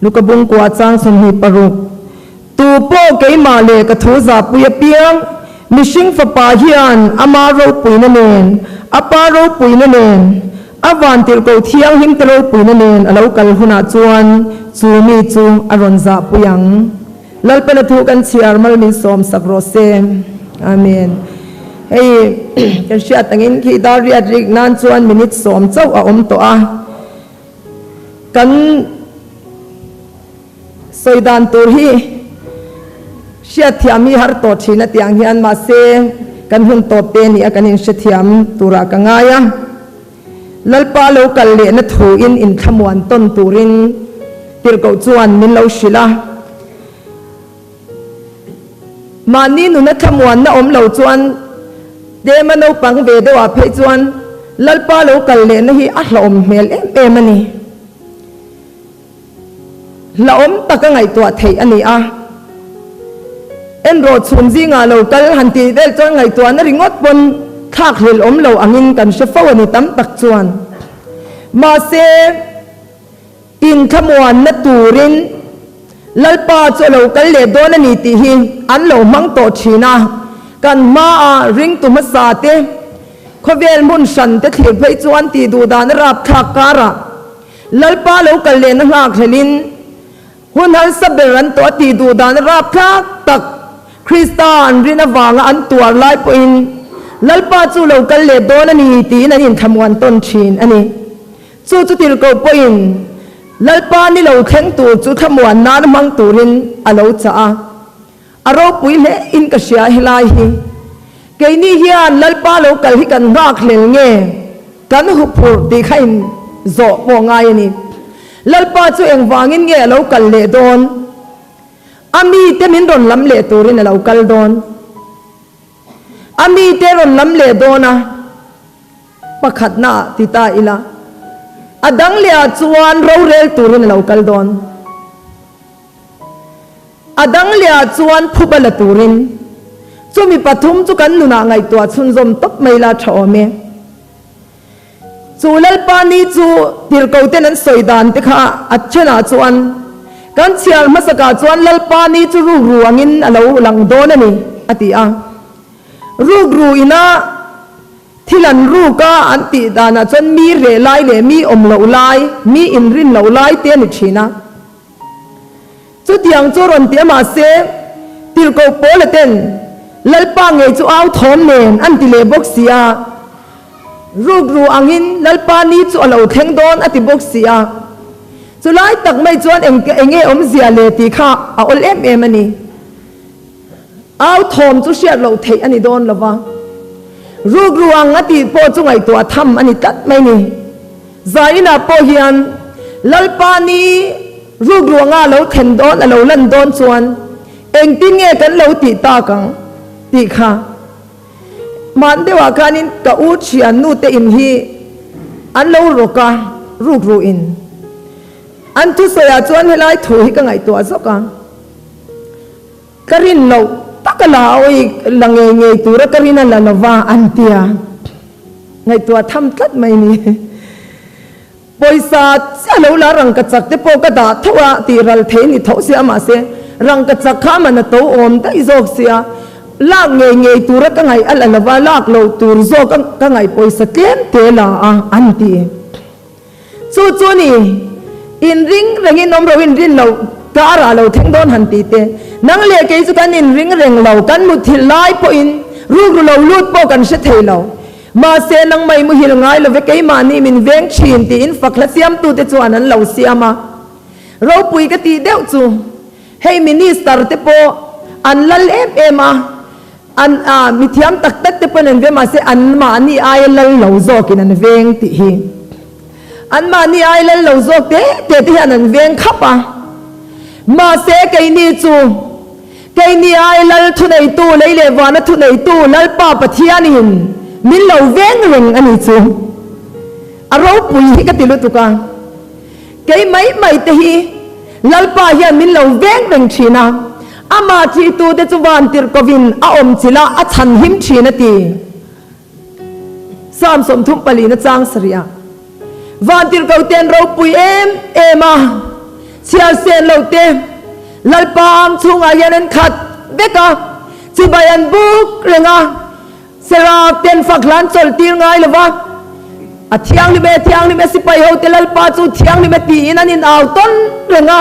ลูกบุงกวาจางสมหิปรุกตูโป้เกยมาเลกทูซาปุยเปียงมิชิงฟปาฮิอันอามาโรปุยนเนนอาปาโรปุยนเนนอาวันติลโกเทียงหิมตโรปุยนเนนอลาวกัลหุนาจวนจูมีจูอรอนซาปุยังลัลเป็นทุกันเชียร์มัลมินสอมสักโรเซมอาเมนเฮ้ยกันเชียร์ตั้งอินคีดาริอาริกนันจวนมินิตสอมเจ้าอาอมตัวกันสอยดานตัวฮีเชียร์ที่อามีฮาร์ตอชีนัดยังฮิอันมาเซกันหุ่นตัวเป็นนี่กันยิงเชียร์ที่อามีตัวรักง่ายลัลปาโลกัลเลนทูอินขมวนต้นตูรินติลกจวนมินเลาชิลามานี่นุนัทมวนน่ะอมเหล่าจวนเดมันเอาปังเวดว่าเพจวนลัลปาโลกัลเลนฮีอัลอมเมลมันนี่ละอมตะกังไงตัวเทอันนี้เอ็นโรดชุนซิงาโลกัลหันตีเดลจวนไงตัวนั่นริงอดบนทักเฮลอมเหล่าอังินกันเชฟวันนี้ตั้มตักจวนมาเซอินขมวนนัตูรินลัลปาจะเหล่ากันเลดโดนนี่ตีหินอันเหล่ามังโตชีนากันมาริงตุมัสาเตขเวลมุนสันเตถีบไปจวนตีดูดานรับทักการะลัลปาเหล่ากันเลนหักเฮลินหุ่นหันสับเบรันตัวตีดูดานรับทักตักคริสตานรินวางอันตัวไล่ปอินลัลปาจูเหล่ากันเลดโดนนี่ตีนั่นอินขมวนต้นชีนอันนี้จูจุติลโกปอินลัลปานี่เราแข่งตัวจุดขมวนนานมังตูรินอาเราจ้าอารมณ์ปุยเละอินกษยาฮิลายฮีเกนี่ฮิอันลัลปาเรากัลฮิกันรักเลงเงกันหุบผูดตีขันโจมองไงนี่ลัลปาจูเองวางินเงเรากัลเลดอนอามีเตมินรอนลำเลตูรินเรากัลดอนอามีเตรอนลำเลดอนะปะขัดหน้าติตาอิละอดังเลียจวนเราเรลตูรินเรากัลดอนอดังเลียจวนผู้บลตูรินจูมีปฐุมจูกันนุนาไงตัวชุนจมตบไม่ลาชอเมจูเลลปานีจูติลเกาเตนันสอยดานติข้าอัจฉนาจวนกันเชียร์มาสกัดจวนเลลปานีจูรูรัวงินเราหลังโดนนี่อติรูกรูอินะที่หลันรูก็อันติดานะจนมีเรลัยเลมีอมเหลาไลมีอินรินเหลาไลเตียนิชีนะจุดยังจูรนเตียมาเซติลโกโปเลเตนลัลปังเอจูเอาทอมเนนอันติเลบกเสียรูกรูอังอินลัลปานีจูเหลาเทงโดนอติบกเสียจุไลตักไม่จวนเองอมเสียเลติข้าเอาเอ็มมันนี่เอาทอมจุเชียเราเทอันนี้โดนหรือวะรูกรวงอดีตโปจุงไอตัวทำอันนี้ตัดไม่นี่ใจน่ะโปเฮียนลัลปานีรูกรวงเราเทนโดนเราเล่นโดนส่วนเองติ้งเงกันเราตีตากังตีข้ามันเดียวกันนี่กับอุเชียนนู่เตอินฮีอันเราโรการูกรูอินอันทุสยาจวนให้ไล่ถูให้กังไอตัวสักกังกรินเราตักลาโอ้ยลังเงยตัวกรินนั่นละว่าอันเตียไงตัวทำตัดไม่นี่บริษัทเสียแล้วละรังกระจักที่โปกระดาษทั่วตีรัลเทนี่เท่าเสียมาเสียรังกระจักข้ามันโตอมได้โจกเสียลากเงยตัวก็ไงอะไรละว่าลากเราตัวโจก็ไงบริษัทเลี้ยนเตล่าอันเตียจู่นี่อินริงเรื่องนมเราอินริงเราการาเราทั้งโดนหันตีเตนังเลี้ยงกิจการอินริงเร่งเรากันมุทิลไลปอินรูกเราลูดปกันเสถียรเรามาเสนังไม่มุหิลง่ายเราเวกมานี่มินเวงชินตีอินฝักละเสียมตูเตจวนนั้นเราเสียมาเราปุยกตีเดวจูให้มินิสตาร์เตโปอันลัลเอมาอันมิทิยมตักเตเตปนันเวมาเสอันมานี่ไอลัลเราโจกินันเวงตีหิอันมานี่ไอลัลเราโจเตที่อันนั้นเวงขับมาเสกไอ้นี่จูไอ้นี่ไอ้ลัลทุนไอ้ตู้เลยเลวานะทุนไอ้ตู้ลัลป้าปะเทียนินมิลเราเวงเร่งอันนี้จูเราปุยฮิกติลุตุกังไอ้ไม่เตหีลัลป้าเฮียมิลเราเวงเร่งชีนะอามาที่ตู้เดจวันติรกวินอาอมจิลาอาชันหิมชีนะตีสามสมทุมปลีนะจางสริยาวันติรกเอาเตียนเราปุยเอมาเช เชียเซนเราเตลัลปามชุงอายันขัดเบกะจิบายันบุกเรงะเสราเต็นฝักหลานจลตีง่ายเลยวะเที่ยงนี่เมสิไปเฮาเตลัลปาจูเที่ยงนี่เมตีนันนินเอาต้นเรงะ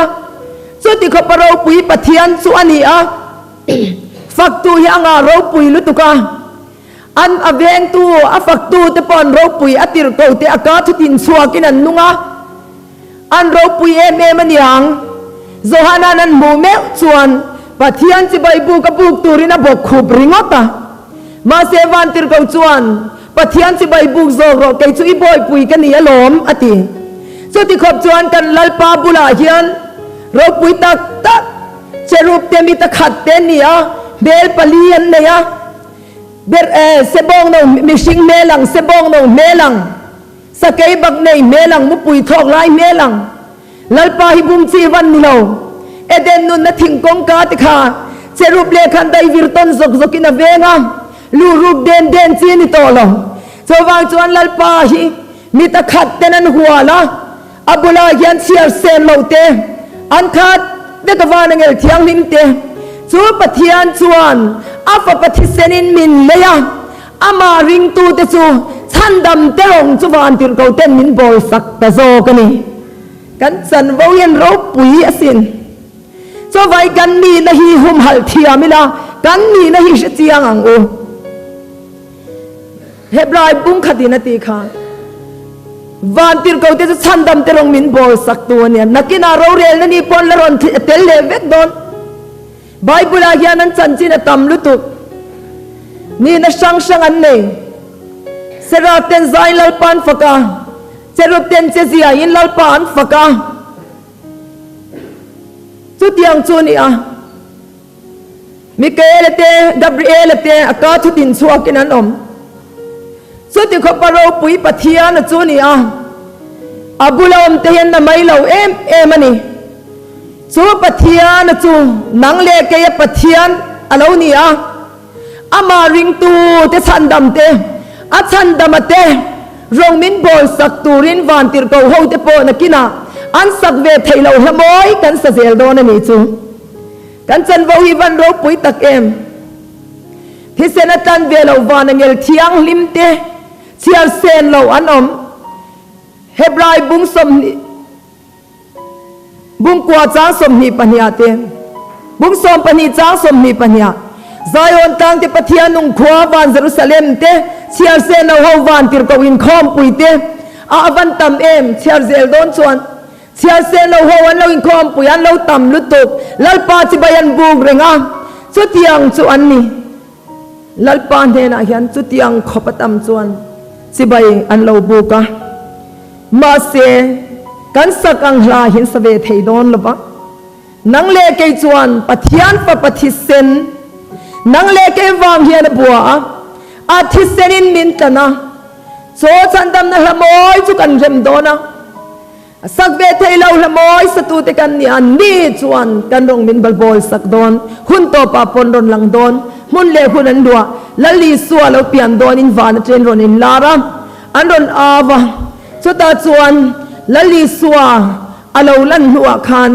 สุดที่เขาปเราปุยปะเทียนสุอันนี้ฝักตูยังเราปุยลุตุกะอันอเวงตูฝักตูเตปอนเราปุยอติรเกาเตอากาศตินสวากินันนุงะอันเราปุยมันยังโจฮานานันมูเมชวนปะเทียนจิบายบุกบุกตูรินาบกขุบริงอตามาเซวันติรเกาชวนปะเทียนจิบายบุกโจโรเกจุยบอยปุยกันนี่อลมอติสุดที่ขบชวนกันลัลปาบุลาเฮียนเราปุยตักเชรูปเตมิตะขัดเตนี่เบลปลียนเนี่ยเบลเซบองนงมิชิงเมลังเซบองนงเมลังสเกยบักเนยเมลังมุปุยทอกไลเมลังลัลปาฮิบุมจีวันนิโลเอเดนนุนนัทิงกงกาติขาเชรูปเลขันไดวิรตันซกซกินาเวงะลูรูปเดนจีนิโตโลสว่างจวนลัลปาฮิมิตะขัดเตนันหัวละอับุลายันเชียร์เซนโลเตอันขัดเด็กวานังเอลเทียงลิมเตจูปะเทียนจวนอาฟปะทิเซนินมินเลยะอามาริงตูเตจูชันดำเตรงจูวานติรเกาเตมินบอลสักตะโซกันนี่กันสันวายันรูปุยอสินจูไว้กันนี่นะฮีหุมหัลเทียมิลากันนี่นะฮีเชียงอังโอเฮบรายบุ้งขัดินาตีค่ะวันที่เราจะชันดำเตรงมินบอลสักตัวเนี่ยนักกินาเราเรียนนี่ปนละรอนเตลเลเวกโดนไบเบิลอาเฮียนั้นจันจีนตำลุตุนี่นะช่างอันนี้เสราเต็นใจลัลปานฟักาเจรุเต็นเจเซียอินลัลปานฟักาจุดยังจูนี่มิเกลเตดับเอลเตอากาศดินสวากินันอมสุดที่เขาปรปุยปะเทียนจูนี่อับุลอมเทียนน่ะไม่เล่ามันนี่จูปะเทียนจูนังเล็กยปะเทียนอะไรนี่อามาริงตูเตชันดำเตชันดำเตรงมินบอลสักตูรินวันติรเกาโฮเตโปนักินาอันสักเวทเหล่าละมอยกันเสียโดนนี่จูกันจันวาวิวันรปุยตักที่เซนตันเวลาวานังเอลเทียงลิมเตเชียร์เซนเหล่าอันอมเฮบรายบุ้งสมบุ้งกว่าจ้างสมนีปัญญาเตบุ้งสมปัญญาจ้างสมนีปัญญาไซออนตังเตปะเทียนุงขวาวันเยรูซาเล็มเตเชียร์เซนเอาวันติรกวินคอมปุยเตอาวันตัมเชียร์เซลโดนชวนเชียร์เซนเอาวันเราอินคอมปุยอันเราตัมลุตุกลัลปาจิบายันบุกเรงสุดยังชวนนี่ลัลปาเนน่ะยันสุดยังขบตัมชวนจิบายอันเราบุกมาเสกันสักอังลาหินสเวทโดนลบนังเลกจวนปะเทียนปะทิเซนนังเลกวางเฮียนบัวอาทิเซนินมินตนะโซชันดำนะละมอยจุกันเรมโดนะสักเวทเราละมอยสตูติกันนี่อันนี้จวนกันรงมินบอลบอลสักโดนหุ่นโตปะปนรนหลังโดนมุนเลหุ่นอันดัวละลีสัวเราเปลี่ยนโดนอินวานเทรนรนอินลาระอันรนอาวะสุดตาจวนละลีสัวอาเราลันหัวคัน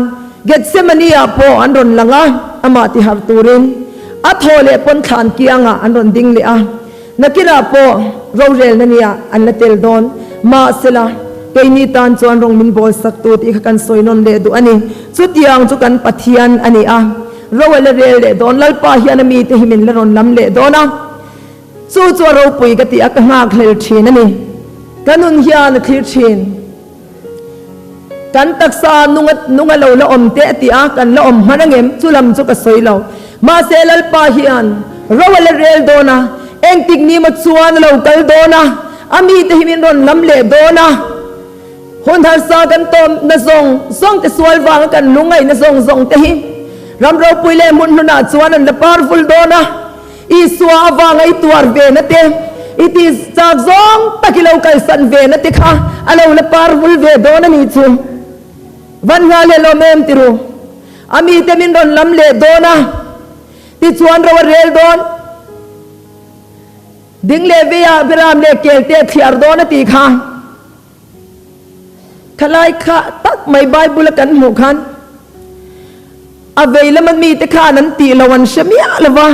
เกตเซมานียโปอันรนหลังอามาติฮาร์ตูรินอัทโฮเลปนขานเกียงอันรนดิ้งเลนักกีฬาโปเราเรลนันยาอันละเตลโดนมาเสลาเกยนีตานจวนรงมินบอลสักตัวที่กันสวยนนเลดูอันนี้สุดยังจุกันปัทยานอันนี้เราเรลเลโดนลัลปาฮิอานามีเตหิมินละรนลำเลโดนะสู้จวนเราปุยกติอักมาเคลชีนันนี่กันนุนฮิอานะเคลชีนกันตักษานุ่งเราละอมเตะติกันละอมมันเงมจุลำจุกสวยเรามาเซลัลปาฮิอันเราเรลโดนะเองติกนี้มาชวนเรากัลโดนะอามีเตหิมินรนลำเลโดนะคนทัศกันตมนส่งแต่สวยวางกันลุงไงนส่งเตหิรำเราปุยเลมุนหนาชวนนั่นละพาร์ฟุลโดนะอีสวาวางไอตัวเวนัตเตอิติจากซองตะกิเลวกัลสันเวนัตติค่ะอะไรละพาร์ฟุลเวโดนะนี่จูวันงาเลโลเมมติรูอามีเตมินรนลำเลโดนะติชวนเราเรลโดนดิ้งเลวิยาบิรามเลเกลเตขียร์โดนตีค่ะขลายข้าตักไม่ใบบุลกันหมู่ขัน อเวลมันมีแต่ข้านั้นตีละวันเชมีอะไรวะ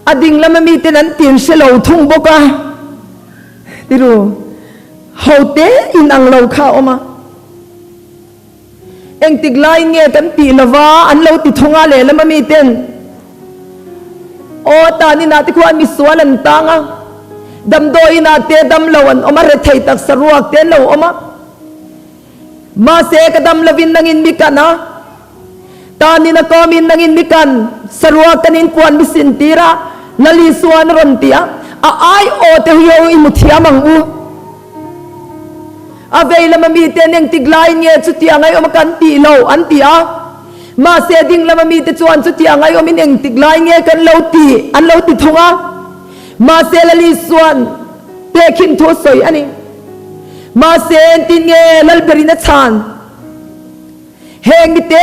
อดิ่งละมันมีแต่นั้นตีนเชลทุ่งบกะติรู้เขาเตะอินังเราข้าออกมาเองติดไล่เงี้ยกันตีละวะอันเราติดทงอะไรละมันมีเต้นโอ้ตานี่นาที่ควรมีสวนลันตังอ่ะดำโดยนาเตดำละวันออกมาเรทัยตักสรวกเต้นเราออกมาเสกดำละวินนังอินมิกันนะตานี่นักมินนังอินมิกันสรวกกันอินปวนมิสินตีระนลีสวนรอนตีอ่ะไอโอเตหิโออิมุทิยามังอูอาเวลมันมีเตนยังติกไลเงี้ยจุดที่ยังไงอมากันตีเราอันตีอ่ะมาเสดิ้งละมันมีแต่จวนจุดที่ยังไงอมินยังติกไลเงี้ยกันเราตีอันเราติดทงอ่ะมาเสลลีสวนเตะขินทัวสวยอันนี้มาเสนติงเงลลเบรินัชานเฮงเต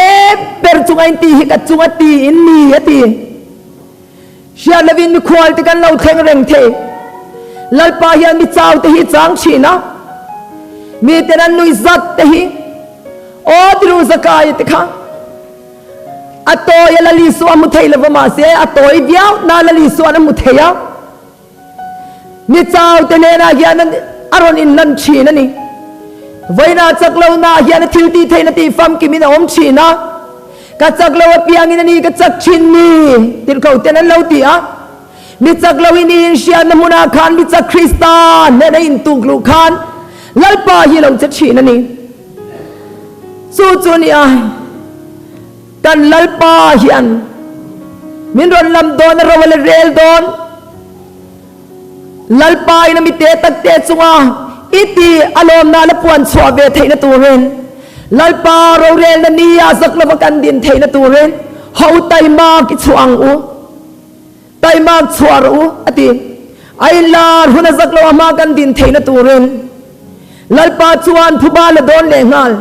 เปิดจุงอันตีฮิกัดจุงอันตีอินลีอันตีเชียลวินมีควอลติกันเราเทงเร่งเทลลปายันมีเจ้าเตหิจางชีนะมีแต่นั้นนุยจัดเตหิโอ้ดิรูสกายติค่ะอัตโตยลลีสวนมุทัยเลวมาเสอัตโตยเดียวนาลลีสวนมุทัยมีเจ้าเตเนนาเกียนันอารอนอินนันชีนั่นนี่ไว้นาจักเลวนาเกียนทิลตีเทนตีฟัมกิมินาอมชีนะกัจักเลวเปียงินนี่กัจักชินนี่ติลเขาเตนันเลวตีอ่ะมีจักเลวินีอินเชียนมุนาคานมีจักคริสตานเนนอินตุกลูคานลลปาฮิเราจะชีนั่นนี่สู้จูนี่อ่ะกันลลปาฮิอันมินรอนลำโดนเราเวลเรลโดนลลปายนมิเตตักเตสุงาอิติอารมณ์นาลปวนสวเวทนตูเรนลลปาเราเรนนียาสักลวกันดินเทนตูเรนเฮาไตมากิสวงอูไตมาสวรูอติไอลาหุนสักลวมากันดินเทนตูเรนลลปาชวนผู้บาลโดนเลงาล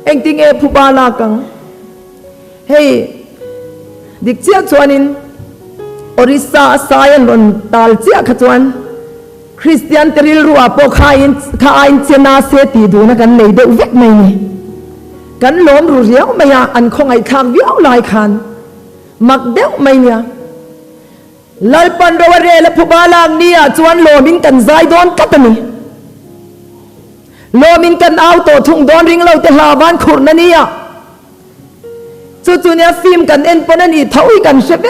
เอ็งติงเอผู้บาลากังเฮ้ดิกเจียชวนินอริสาสายันรอนตาลเจียขจวนคริสเตียนเตริลรัวปกขาอินเจนาเซตีดูนะกันเลยเดือดเวกไม่เนี่ยกันล้มรูเรียวไม่ยาอันคงไอ้ข้างวิวลายคันมักเดือดไม่เนี่ยลลปันรวเรลผู้บาลางเนี่ยจวนโลมินกันใจโดนกัตนี่โลมินกันเอาตัวทุ่งโดนริงเราแต่ลาบ้านขุนนั่นเนี่ยจู่ๆเนี่ยฟิล์มกันเอ็นปนันอีเท่าอีกันใช่ไหม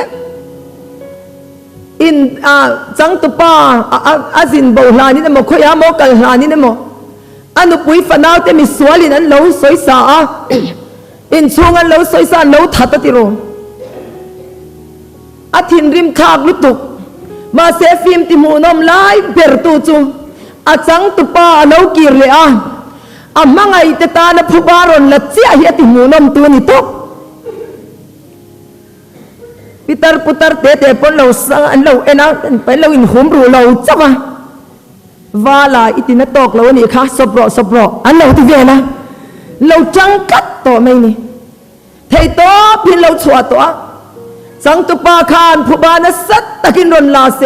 อินจังตุปาอาจินโบราณนี่นะโมขยามกัลลานี่นะโมอันนุปุยฝันเอาแต่มีสวลินั้นเราสวยสาอินช่วงนั้นเราสวยสาเราทัดติโรอาทินริมขากลุตุกมาเซฟิมติมูนอมไลเปิดตูจุอาจังตุปาเรากีเรียมังไอเตตานผู้บารอนละเจียเฮติมูนอมตัวนี้ตุกพิตาร์พุตาร์เตะเตะปนเราสังอันเราเอ็นะไปเราอินหุมรูเราจับมาวาลาอิตินตอกเราเนี่ยค่ะสบรออันเราที่เวนะเราจังกัดต่อไม่นี่เทโตพินเราชัวตัวสังตุปาคานผู้บานสัตตะกินรอนลาเซ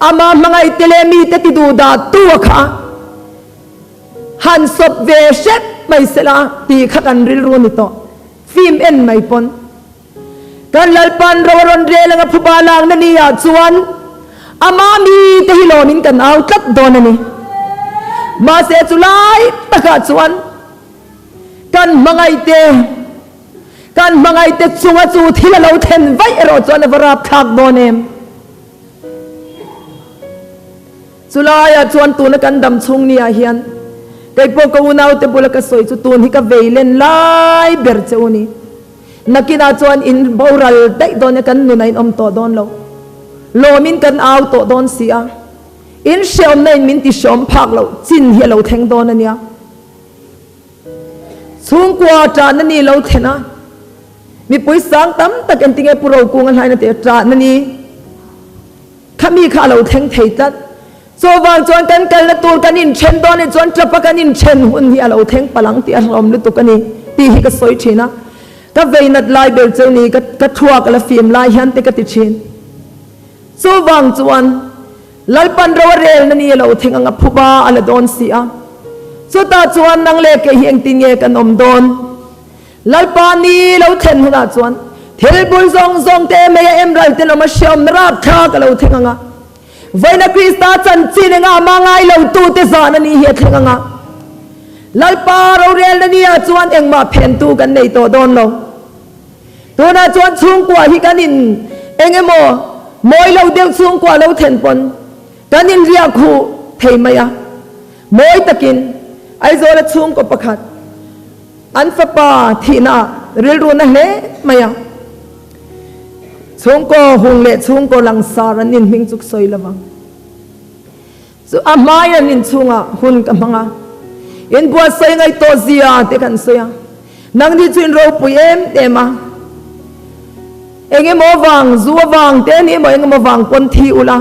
อามามังไอเตเลมีเตติดูดาตัวค่ะหันศพเวเชตไม่เสละตีขักันริลรูนิโตฟิล์มเอ็นไม่ปนกันลลปันรอนเรลังผู้บาลางนันนี่ยาจวนอามามีเตหิโลนินกันเอากัดโดนนี่มาเสจุไลตะกัดจวนกันมังไอเตจงจูที่เราเทนไว้เราจวนวราบขักโดนเอมจุลายจวนตูนกันดำชงนี่เฮียนไก่ปกกูนาวเตบุลกสวยจุตูนฮิกเวเลนไลเบอร์เจวนี่นักกินาจวนอินบอรัลได้โดนกันนุนัยอมโตโดนเราโลมินกันเอาโตโดนเสียอินเชลนัยมินติชมพักเราจินเฮเราแทงโดนเนี่ยสูงกว่าจานนี่เราเทนะมีปุยสังตั้มตะกันติงเอปุโรกุงอะไรนั่นเตะจานนี่ข้ามีข้าเราแทงไทยจัดโซวางจวนกันละตัวกันอินเชนโดนจวนจับปะกันอินเชนหุ่นเฮเราแทงพลังที่อารมณ์ลุตุกันนี่ตีฮิกสวยชีนะก็เวนัดลายเบลเจนี่ก็ทัวกันละฟิล์มลายฮันติกติชินสู้วางจวนลลปันรวเรลนั่นนี่เราทิ้งอังผู้บ้าอะไรโดนเสียสู้ตาจวนนังเล็กเฮียงติงเงกันอมโดน lalpani lo then huna chuan thilbul zong zong te me em ral te no ma shom rap tha ka lo thenganga voina krista chan chinanga mangai lo tu te zan ani he thenganga lalpa ro rel na nia chuan engma phen tu kan nei to don lo tuna chuan chung kwa hi kanin engemo moi lo deu chung kwa lo then pon kanin ria khu thei maya moi takin ai zola chung ko pakhat an fa pa thina ril ru na le maya chung ko hung le chung ko lang sar anin ming chuk soi lawang so amaya nin chunga hun ka manga in bua sai ngai to zia te kan soya nang ni chin ro puem te ma enge mo wang zuwa wang te ni mo enge mo wang pon thi ula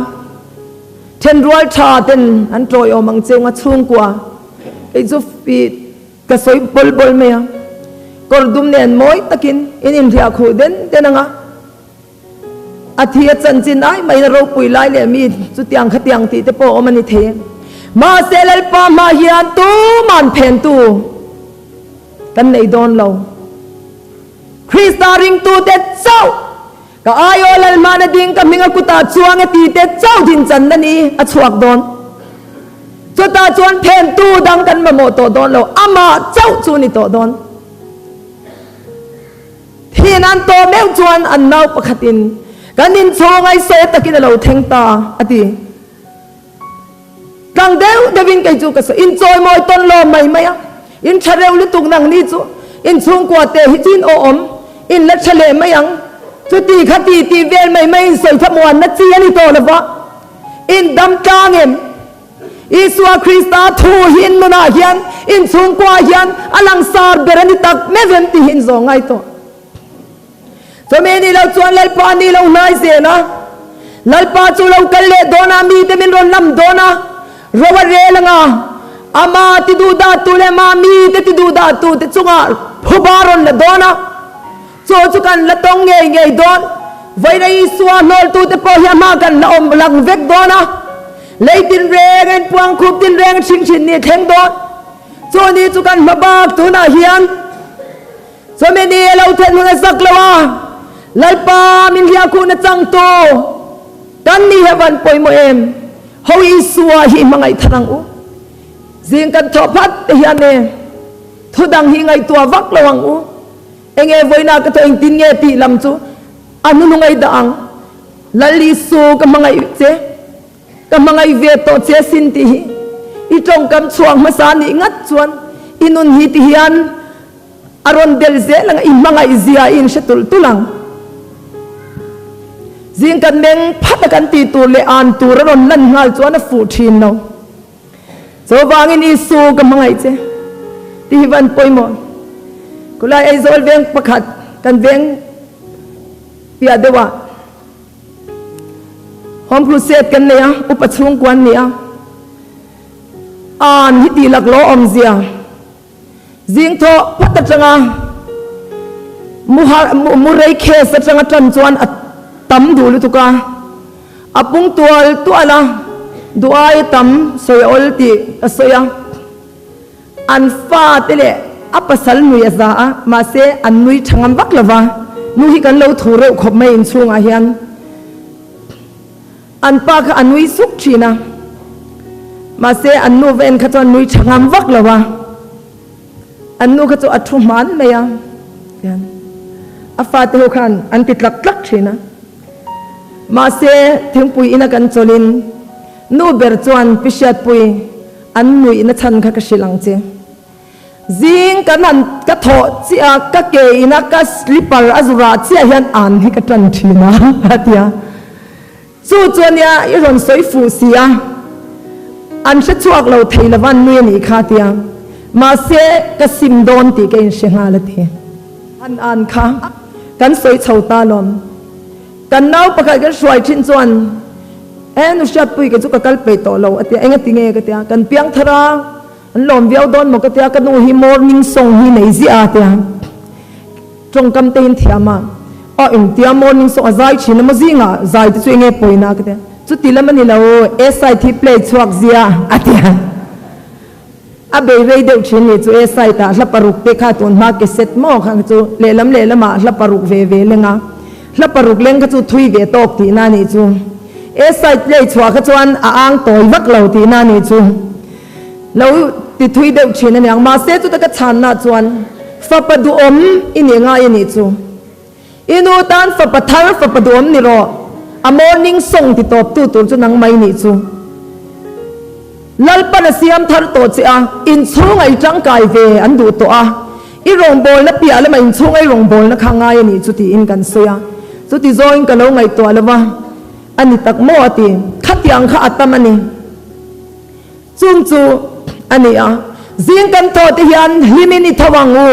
then rual tha ten an troi o mang cheunga chung kwa ei zu pi ka soi bol bol me ya kor dum nen moi takin in ria khu den tenanga athia chan chin ai mai ro pui lai le mi chu tiang kha tiang ti te po o mani the ma selal pa ma hian tu man phen tu kan nei don lo krista ring tu te chau ka ayo lal mana ding ka minga kuta chuang ti te chau din chan na ni a chuak don chu ta chuan phen tu dang kan ma mo to don lo ama chau chu ni to don thiên an to meu chuan an nau pakhatin kanin chongai se takin lo thengta ati kang deu devin kai chu ka so in choi moi ton lo mai maya in thareu lu tuk nang ni chu in chung kwa te hi chin o om in la chale mayang chu ti khati ti vel mai mai soi thamwan na chi ani to la wa in dam tangem iswa krista thu hin no na hian in chung kwa hian alang sar berani tak mevem ti hin zo ngai to so me ni lo chuan lal pa ni lo nai se na lal pa chu lo kal le dona mi te min ron lam dona rowa re langa ama ti du da tu le ma mi te ti du da tu te chunga phubaron le dona cho chu kan la tong nge nge don vai nei suwa nol tu te po hi ma kan la om lang vek dona leitin reng en puang khup tin reng ching chin ni theng don cho ni chu kan ma bak tu na hian so me ni lo then nga sak lawa lalpa min hia khu na chang to kan ni heaven poi mo em hoi isua hi mangai tharang u jing kan tho phat te hian ne thudang hi ngai tua vak lawang u enge voina ka to tin nge ti lam chu anu ngai daang lali su ka mangai che ka mangai ve to che sin ti hi I trong kam chuang ma sa ni ngat chuan inun hi ti hian aron del ze lang I mangai zia in shetul tulang jing kan meng phat kan ti tu le an tu ron nan ngal chuan a fu thin no so wangin isu ka mangai che ti van poimo kulai ai zol veng pakhat kan veng pia dewa hom crusade kan ne ya upachung kwan ne ya an hi ti lak lo om zia jing tho phat changa murai khe sa changa tran chuan tam du lu tuka apung tual tu ala duai tam soyol ti asoya an fa tele apasal nui za ma se an nui thangam bak lawa nu hi kan lo thuro khop mai in chunga hian an pa kha an nui suk thina ma se an nu ven kha chon nui thangam bak lawa an nu kha chu athu man meya yan afa te ho khan an titlak tlak thina ma se thingpui ina kan cholin nu ber chuan pishat pui an nui ina chan kha ka silang che jing kan han ka tho chia ka ke ina ka slipper azura chia hian an hi ka tan thina hatia chu chuan ya I ron soi fu sia an sha chuak lo theila wan nui ni kha tia ma se ka sim don ti ke in shenga la the an kha kan soi chhota lom kan nau pakhat kan swai thin chuan nu shat pui ke chu ka kal pe to lo atia enga tinge ka tia kan piang thara an lom viau don mo ka tia ka nu hi morning song hi nei zia tia trong kam te in thiama o in tia morning song azai china ma zinga zai te chu nge poina ka tia chu tilamani lo SIT play chuak zia atia a be re deuh thin ni chu e sai ta hla paruk te kha ton ma ke set mo khang chu le lama hla paruk ve lenga hla paruk leng kha chu thui ve tok ti na ni chu e sai le chwa kha chuan a ang toi vak lo ti na ni chu lo ti thui deuh thin ani ang ma se chu ta ka chan na chuan fa padu om ini nga ini chu inu tan fa pathar fa padu om ni ro a morning song ti top tu tur chu nang mai ni chu lalpa na siam thar to che a in chung ai tang kai ve an du to a i rong bol na pia la ma in chung ai rong bol na khanga ni chu ti in kan se a chu ti join ka lo ngai to lawa ani tak mo ati khatyang kha atamani chung chu ani a zing kan to ti hian himini thawangu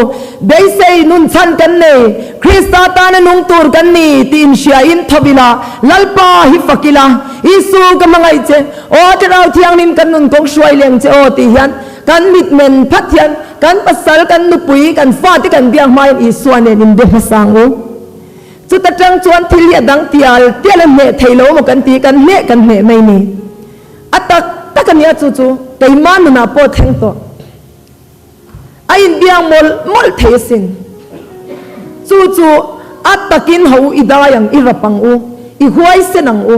dei sei nun chan kan nei krista ta na nung tur kan ni tin sia in thabila lalpa hi fakila isu ka mangai che o tirau thiang nim kan nun kong shuai leng che o ti hian kan mit men phat hian kan pasal kan nupui kan fa ti kan biang mai isuan ne nim de masangu chu ta tang chuan thilia dang tial tial me thailo mo kan ti kan me mai ni atak takania chu chu kai man na po theng to ain biang mol thesin chu chu atakin ho idayang irapang u i huai senang u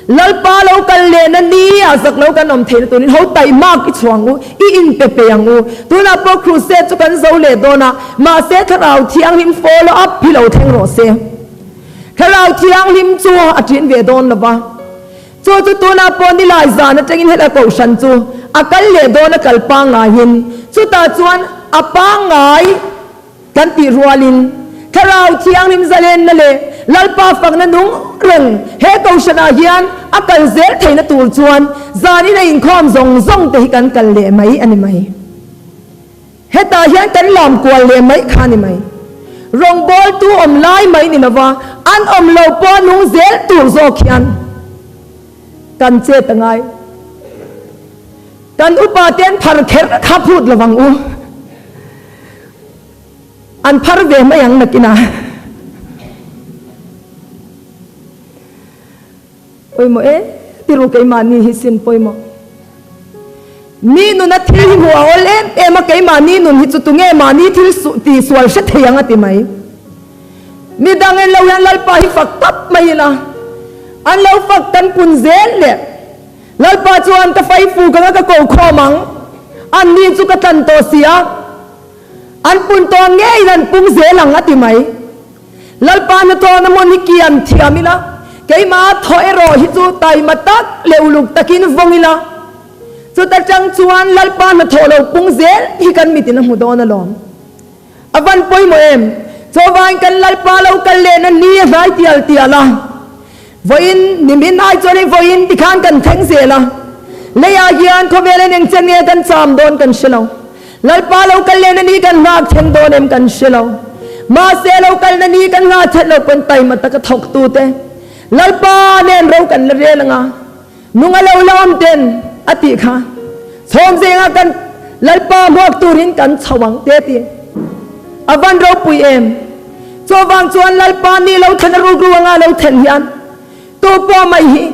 lalpa lo kan le na ni azak lo kan om thein tunin ho tai mak i chuang u i in pe pe yang u tuna po crusade chu kan zo le dona ma se tharau thiang him follow up philo theng ro se tharau thiang him chu atin ve don lawa chu chu tuna po ni lai za na tengin hela ko shan chu akal le dona kalpa nga hin chu ta chuan apa ngai kan ti rualin tharau thiang him zalen na le lalpa fang na nung reng he ko shana hian akal zel theina tur chuan zani na in khom zong te hi kan kal le mai ani mai heta hian kan lam kwal le mai khani mai rong bol tu om lai mai ni lawa an om lo po nung zel tur zo khian kan che tangai kan upa ten phar kher kha phut lawang u an phar ve mai ang nakina oi mo e tiru kai mani hi sin poi mo ni nu na thil hi huwa ol em ma kai mani nun hi chu tu nge mani thil su ti swal she theyanga ti mai mi dang en lo yan lal pa hi fak tap mai la an lo fak tan pun zel le lal pa chuan ka fai fu ka ko kho mang an ni chu ka tan to sia an pun to nge iran pung zelang ati mai lal pa na to na mon hi kian thiamila cái mà thôi rồi hít chú tay mà tắt lều lục takin vongila chú ta chẳng chuan lalpa na thổ lâu bung zel hi kan mi tin mu don alom avan poi mo em cho van kan lalpa lâu kan le na ni vai tiala voin nimin ai cho ni voin ti khan kan theng zela le ya gian ko velen eng chen nge kan cham don kan shilo lalpa lâu kan le na ni kan ngak theng don em kan shilo ma se lâu kan na ni kan nga that lo kon tay ma ta ka thok tu te lalpa nen ro kan re langa nunga lo lom ten ati kha som zenga kan lalpa mok turin kan chawang te ti avan ro pui em cho wang chuan lalpa ni lo than ru ru nga lo than hian to po mai hi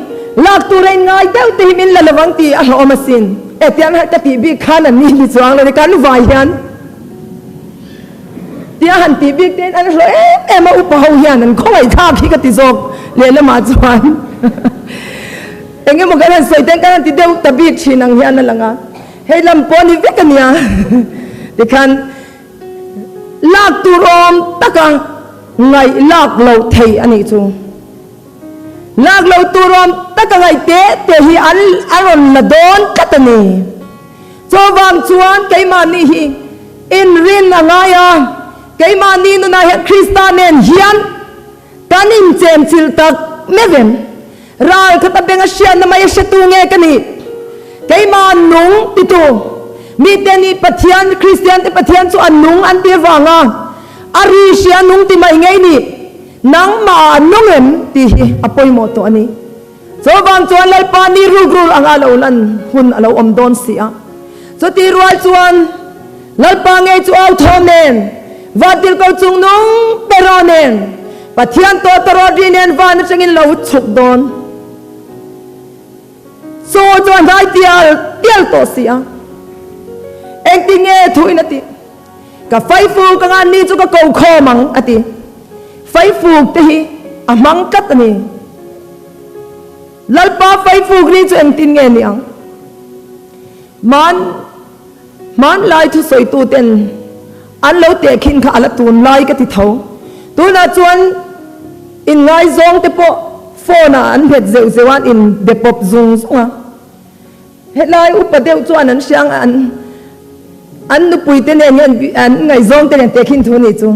lak tu rein ngai deu ti min la lawang ti a ho masin e tiang ha ta ti bi khan an ni bi chuang lo kan vai hian tia han ti bi ten an ro em ma upa ho hian an khoi tha khi ka ti jok le la ma chuan engem mo kan sai ten kan ti deu tabi chinang hian na langa he lam po ni vekania ti khan lak tu rom taka ngai lak lo thei ani chu lak lo tu rom taka ngai te hi an aron la don katani cho wang chuan kai ma ni hi in rin anga ya kai ma ni na he kristanen hian kanin chem chil tak meven ral khata benga sian na mai se tu nge kani kai ma nung titu mi teni pathian christian te pathian chu anung an tir wanga ari sia nung ti mai ngai ni nang ma nung em ti apoi mo to ani so bang chuan lal pa ni rugrul anga lo lan hun alo om don sia so ti rual chuan lal pa nge chu au thonen vadil ko chung nung peronen pathian to torodinen van changin lo chuk don so chuan dai tial to sia eng ti nge thui na ti ka fai fu ka nga ni chu ka ko kho mang ati fai fu te hi amang kat ani lalpa fai fu ri chu eng tin nge ni ang man lai thu soi tu ten an lo te khin kha ala tun lai ka ti tho tu na chuan in ngai zong te po phone an phet zeu zewan in de pop zung sunga helai upadeu chuan an siang an nu pui te ne an ngai zong te te khin thu ni chu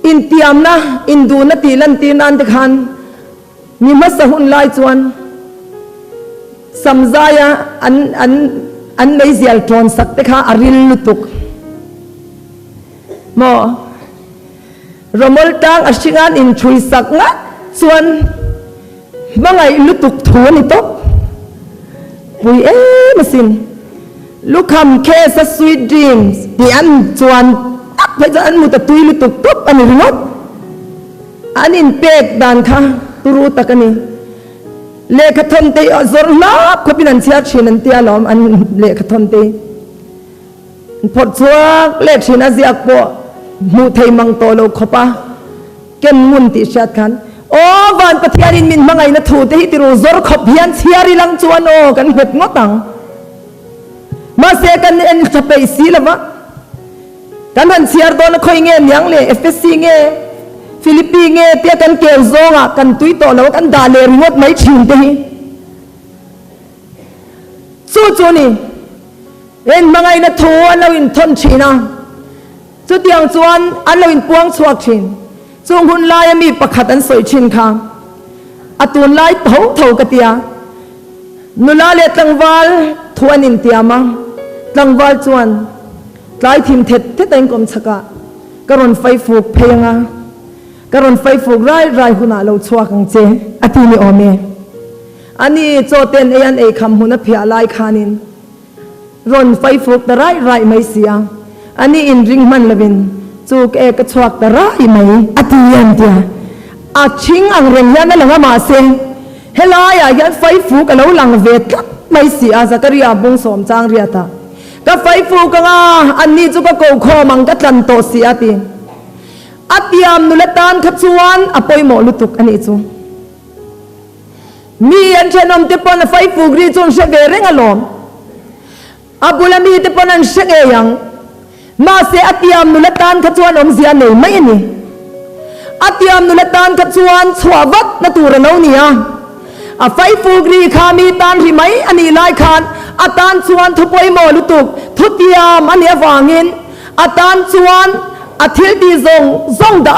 in tiam na in du na ti lan ti nan te khan ni ma sa hun lai chuan samzaya an nei zial tron sak te kha aril lutuk mo romol tang ashingan in thui sak nga chuan mangai lutuk thu ni to pui masin lukham ke sa sweet dreams ti an chuan tak phai an mu ta tui lutuk top ani ringot an in pek dan kha turu takani lekha thon te zor la ko pinan sia thinan tia lom an lekha thon te phot chuak le thina ziak po mu thei mang to lo khopa ken mun ti shat khan o van pathianin min mangai na thu te hi tiru zor khop hian chiari lang chuan o kan het ngotang ma se kan en chapei si lawa kan han chiar do na khoi nge nyang le fsc nge philippi nge te kan ke zonga kan tui to lo kan da le ringot mai thin te hi chu ni en mangai na thu an lo in thon thina chu tiang chuan an lo in puang chuak thin chung hun lai mi pakhat an soi thin kha atun lai tho ka tia nula le tlangwal thuan in tiama tlangwal chuan tlai thim thet teng kom chaka karon fai fuk phenga karon fai fuk rai huna lo chuak ang che ati ni ome ani choten ean e kham huna phia lai khanin ron fai fuk ta rai mai sia ani in ring man lovin chuk e ka chuak ta rai mai ati yan tia a ching ang reng yan la ma se helaya yan fai fuk ka lo lang ve kat mai sia zakaria bung som chang ria ta ka fai fuk ka nga ani chu ka ko kho mang ka tlan to sia ti atiam nulatan khatsuan apoi mo lutuk ani chu mi an chenom te pon fai fuk ri chun se ve reng alom abulami te pon an se e yang ma se atiam nulatan khatsuan om zia nei mai ani atiam nulatan khatsuan chhuawat na tur no nia a fai fuk ri khami tan ri mai ani lai khan atan chuan thupoi mo lutuk thutiam ani awangin atan chuan athil ti zong da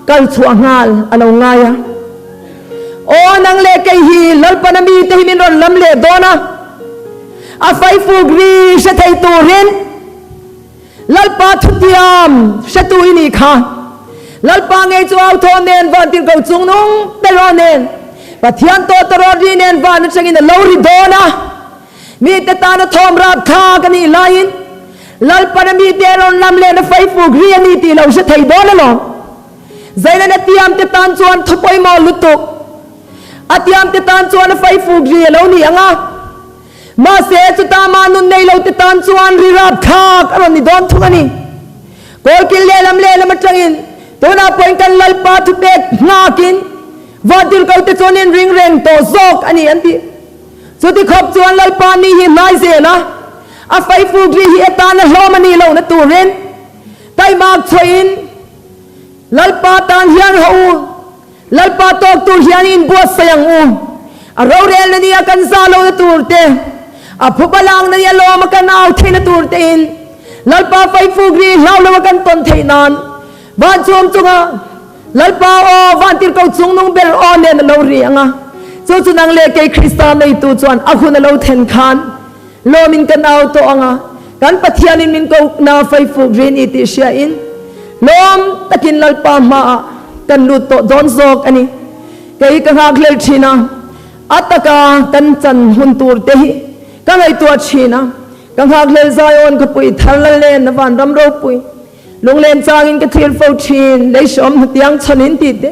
kal chuangal alo ngaya o nang le kai hi lalpanami te hi min ron lam le dona a fai fuk ri se thei turin lalpa thutiam se tu ini kha lalpa ngai chu au thon nen van tin ko chung nung tero nen pathian to tero ri nen van changin lo ri dona mi te ta na thom rap kha kani lain lalpanami te ron lam le na fai fuk ri ani ti lo se thei dona lo zaina na tiam te tan chuan thupoi mo lutuk atiam te tan chuan fai fuk ri lo ni anga ma se chu ta ma nun nei lo te tan chuan ri rap kha aron ni don thungani kol kin le lam atangin to na point kan lalpa thu pek ngakin vadil ko te chonin ring reng to zok ani anti chu ti khop chuan lalpa ni hi nai se na a fai fuk ri hi etan na hlomani lo na turin tai mak choin lalpa tan hian ho lalpa tok tu hian in bo sayang u a ro rel na ni kan za lo na turte a phubalang na ya lo ma kan au theina turte in lalpa fai fuk ri hlaw lo kan ton theinan ban chom chunga lalpa o van tir ko chung nung bel on ne lo ri anga chu chu nang le ke kristan nei tu chuan a khun lo then khan lo min kan au to anga kan pathianin min ko na fai fuk rin iti sia in lom takin lalpa ma kan lu to don zok ani kai ka hak lel thina ataka kan chan hun tur te hi ka ngai to thina ka hak lel zion ka pui thal le na van ram ro pui lung len chang in ka thil fo thin le som tiang chanin ti te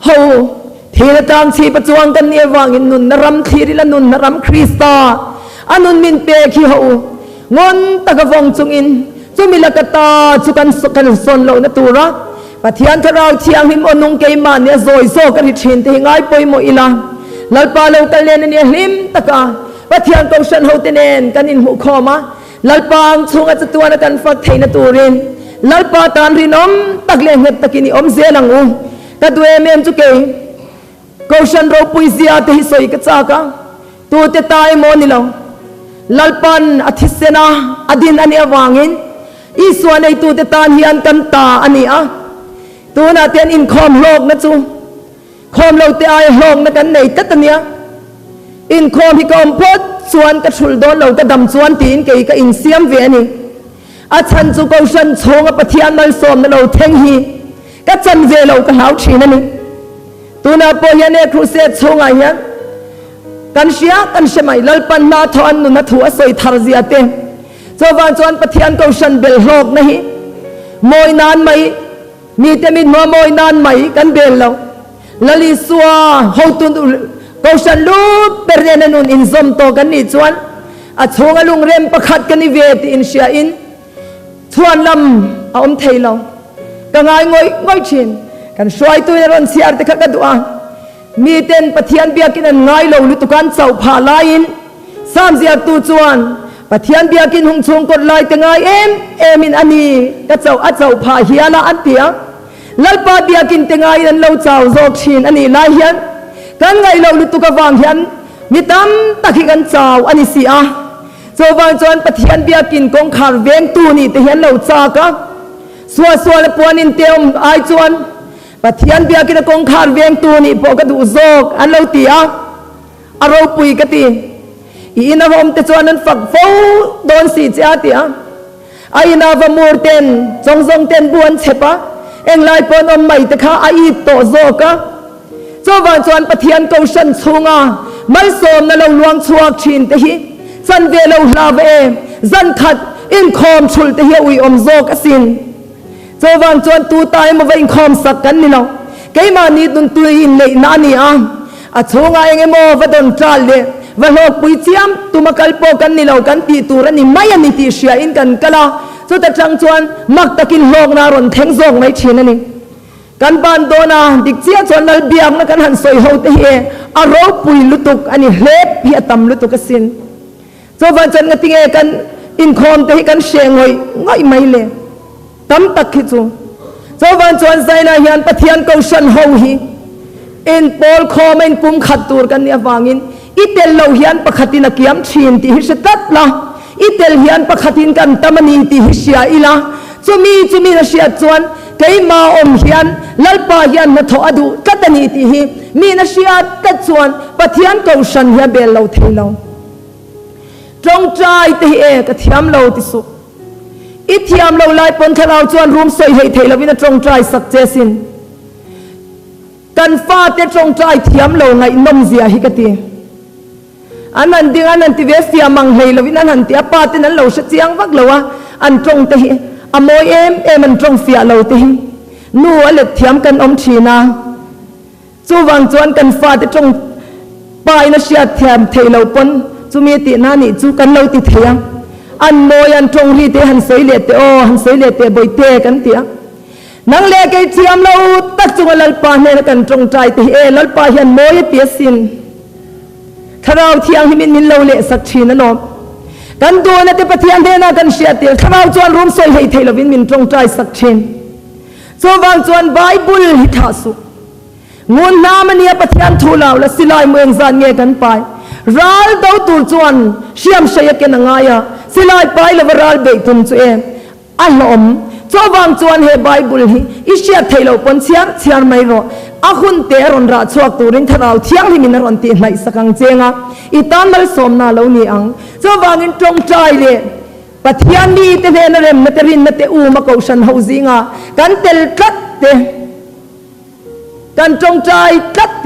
ho thila tang chi pa chuang kan ni wang in nun naram thiri la nun naram krista anun min pe khi ho งอนตะกะวงจุงอินจุมิลกตาจุกันสนโลนตูระปะเทียนทราวเทียงหิมอนุงเกยมันเนี่ยโซยโซกันชินที่ง่ายปอยโมอิลาลัลปาเลวตะเลนเนี่ยหิมตะกะปะเทียนกงชันโฮเตเนนกันอินหูคอมาลัลปางชงอาจจะตัวนักันฟักเทนตูรินลัลปาตานรินอมตักเลงเฮตตะกินีอมเซลังอูกะด้วยเมมจุเกยกงชันโรปุยเซียเตหิโซยกะจากะตัวเตตายโมนิลาลัลปันอธิเสนาอดินอันนี้วางินอีส่วนในตัวเตตานฮิอันกันตาอันนี้อ่ะตัวน่ะเตียนอินคอมโลกนะจูคอมเราเตไอโลกนะกันในตัดเนี้ยอินคอมฮิกอมพดส่วนกระชุลโดนเรากระดำส่วนตีนเกยกอินเสียมเวียนี่อาชันจูกชันชงอปะเทียนมันสมเราเทงฮีกระจันเวเรากระหาวชีนั่นนี่ตัวน่ะปอยเนครูเซชงอะไรกันเชียกันเชมัยลัลปันนาทอนนุนทัวสวยทาร์เซียเตจวันจวนปะเทียนกชันเบลโลกนะฮีมวยนานไหมมีแต่มิดมวยนานไหมกันเบลเราลลิสวาฮาวตุนกชันลูปเปรเรนนุนอินซอมโตกันนี่จวนอาชงอลุงเรมประคัดกันนี่เวทีอินเชียอินชวนลำเอาเทยเราก็ง่ายง่อยชินกันช่วยตัวเราเสียร์ตะขัดตัวมีเต็นปะเทียนเบียกินง่ายเราลุตุกันเจ้าผาลายินสามเสียตูจวนปะเทียนเบียกินหงชงกดลายแต่ง่ายเอมินอันนี้ก็เจ้าผาเฮียละอันเตียลัลปาเบียกินแต่ง่ายนั้นเราเจ้าโจกชินอันนี้ลายเฮียนกันง่ายเราลุตุกวางเฮียนมีตั้มตะขิกันเจ้าอันนี้เสียโจวางจวนปะเทียนเบียกินกงขาเวงตูนี่แต่เฮียนเราจากะสัวและปวนินเตียมไอจวนปะเทียนเบียกินกงขาเวงตูนี่พอกระดูโจกอันเราเตียอารมณ์ปุยกตีอีน่าผมแต่จวนนั้นฝักฟูโดนสีเจ้าเตียไอ้น่าว่ามูร์เตนจงเตนบวนเชปะเอ็งไล่ปนอมไม่แต่ข้าไอ้โตโจกะเจ้าวันจวนปะเทียนกงชันชงอ่ะไม่สมนั่นเราลวงชัวชินเตหิจันเวลาลาเวจันขัดอินคอมชุลเตหิอุยอมโจกสินเจ้าวันจวนตูตายมาไว้อินคอมสักกันนี่เราเกยมานี่ตุนตุยในนานี่อ่ะอาชงอ่ะเองโมวัดนจัลเลวันโลกปุยเจียมตุมาคัลโปกันนี่เรากันตีตูรันนี่ไม่ยันนี่ตีเชียอินกันกะลาสุดแต่จังจวนมักตะกินโลกนารอนเทงซงไม่ชินนี่กันบานโดนาดิกเจียจวนนัลเบียงนักกันหันสวยเฮาเตเฮอารมณ์ปุยลุตุกอันนี้เล็บเพียตำลุตุกสินเจ้าวันจันทร์ติงเอกันอินคอมเตหิกันเชียงหอยง่ายไม่เลยตั้มตักขิจูเจ้าวันจวนใจนาฮิอันปะเทียนกชันเฮาฮีอินโพลคอมอินปุ่มขัดตูร์กันเนี่ยวางินอีเตลเราฮิอันปะขัดินักยามชินที่ฮิสตัดละอีเตลฮิอันปะขัดินกันตามนีที่ฮิสยาอิละจุมีนะเชียจวนเกยมาอมฮิอันลัลปาฮิอันนัทอดูกัตนีที่ฮิมีนะเชียตัดจวนปะเทียนกชันฮิอันเบลเราเทเราจงใจที่เอกเทียมเราที่สุอีเทียมเราไล่ปนทะเลาจวนรวมสวยให้เทลวินาจงใจสักเจสินกันฟ้าเตจงใจเทียมเราไงนมเสียฮิกตีอันนั้นดิ้งอันนั้นที่เวสเซียมังเฮลวินาหันที่อาปาตินั้นเราเสียงวักเราวะอันตรงเตะอโมเอมันตรงเสียเราเตะนัวเล็ดเทียมกันอมชีนาจูวังจวนกันฟ้าเตจงปลายนัชยาเทียมเทเราปนจูมีตินานี่จูกันเราติเทียงอันโมยันตรงรีเตหันสวยเล็ดเตหันสวยเล็ดเตบอยเตกันเตียนังเล็กไอเทียมเราตักจงลัลปาเนกันตรงใจเตลัลปาเห็นโมยเปียสินถ้าเราเทียงให้มินเราเละสักชีนั่นองกันตัวนั่นเตปะเทียนเดน่ากันเสียเตถ้าเราจวนรวมสวยให้เทลวินมินตรงใจสักชีนจวนบางจวนไบเบิลฮิตาสุงุนน้ำมันเนี่ยปะเทียนทูลาวและสิลายเมืองจานเงี้ยกันไปรัลดาวตูจวนเชื่อมเชียกันง่ายสิลายไปแล้วรัลเบกตุนตัวเองอัลลอมจวางจวนเฮไบเบิลฮิอิเชียเทลปนเชียร์ไม่รออาคุณเตรอนราชวกตูรินทราวเที่ยงที่มินรอนตีไม่สักงเจงอ่ะอีตานมัลสมนาเหล่านี้อังจวางอินตรงใจเลยปะเทียนดีเตเนนเรมนัตรินนัตอูมาเกาชันเฮาซิงอ่ะกันเตลกัดเตกันตรงใจกัดเต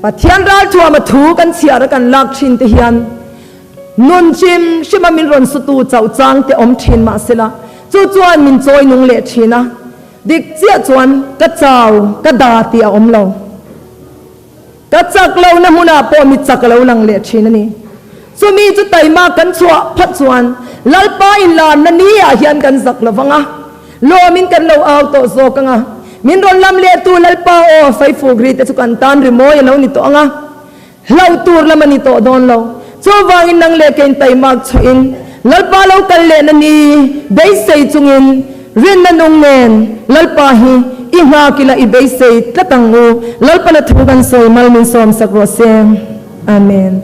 ปะเทียนราชวมาถูกันเสียร์กันลักชินเทียนนุนชิมชิมามินรอนสตูเจ้าจางเตอมชินมาเสละจู่จวนมินจอยนุงเลชินะดิกเจียจวนกระเจ้ากระดาเตียอมเรากระจักเรานะมุนาปอมิจักเราลังเลชินะนี่สมีจุดไตมากันชัวพัดจวน lalpa in la nania hian kan sak lovanga lo min kan lo auto so kanga min ron lam le tu lalpa o fai fogri te chukan tan rimo ya lo ni to anga lau tur lamani to don lo so wangin nang le ken tai mak choin lalpa lo kal le nani dei sei chungin rin na nong nen lalpa hi iha kila i dei sei tlatangu lalpa na thugan soi mal min som sakro sem amen.